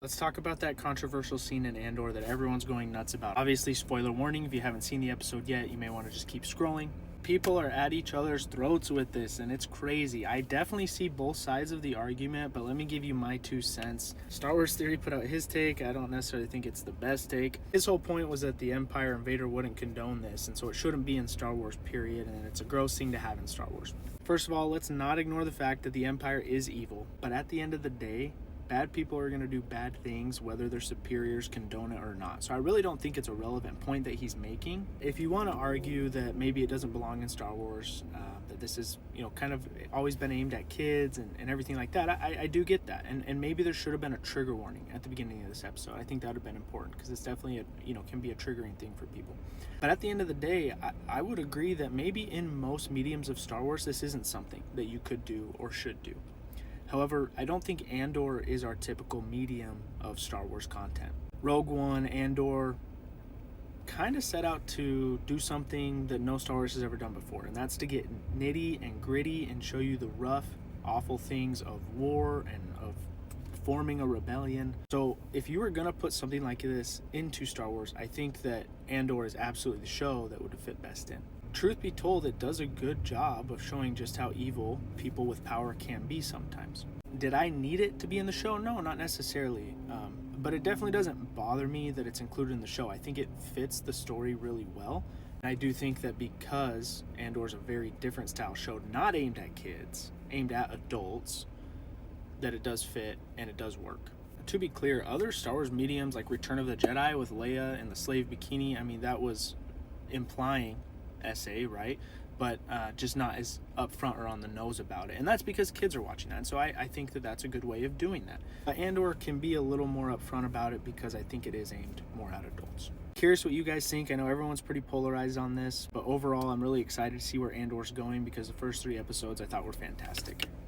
Let's talk about that controversial scene in Andor that everyone's going nuts about. Obviously, spoiler warning, if you haven't seen the episode yet, you may want to just keep scrolling. People are at each other's throats with this, and it's crazy. I definitely see both sides of the argument, but let me give you my 2 cents. Star Wars Theory put out his take. I don't necessarily think it's the best take. His whole point was that the Empire and Vader wouldn't condone this, and so it shouldn't be in Star Wars, period, and it's a gross thing to have in Star Wars. First of all, let's not ignore the fact that the Empire is evil, but at the end of the day, bad people are going to do bad things whether their superiors condone it or not. So I really don't think it's a relevant point that he's making. If you want to argue that maybe it doesn't belong in Star Wars, that this is, kind of always been aimed at kids and everything like that, I do get that. And maybe there should have been a trigger warning at the beginning of this episode. I think that would have been important because it's definitely, can be a triggering thing for people. But at the end of the day, I would agree that maybe in most mediums of Star Wars, this isn't something that you could do or should do. However, I don't think Andor is our typical medium of Star Wars content. Rogue One, Andor kind of set out to do something that no Star Wars has ever done before, and that's to get nitty and gritty and show you the rough, awful things of war and of forming a rebellion. So if you were going to put something like this into Star Wars, I think that Andor is absolutely the show that would fit best in. Truth be told, it does a good job of showing just how evil people with power can be sometimes. Did I need it to be in the show? No, not necessarily. But it definitely doesn't bother me that it's included in the show. I think it fits the story really well. And I do think that because Andor's a very different style show, not aimed at kids, aimed at adults, that it does fit and it does work. To be clear, other Star Wars mediums like Return of the Jedi with Leia and the slave bikini, that was implying SA, right? But just not as upfront or on the nose about it. And that's because kids are watching that. And so I think that that's a good way of doing that. Andor can be a little more upfront about it because I think it is aimed more at adults. Curious what you guys think. I know everyone's pretty polarized on this, but overall I'm really excited to see where Andor's going because the first 3 episodes I thought were fantastic.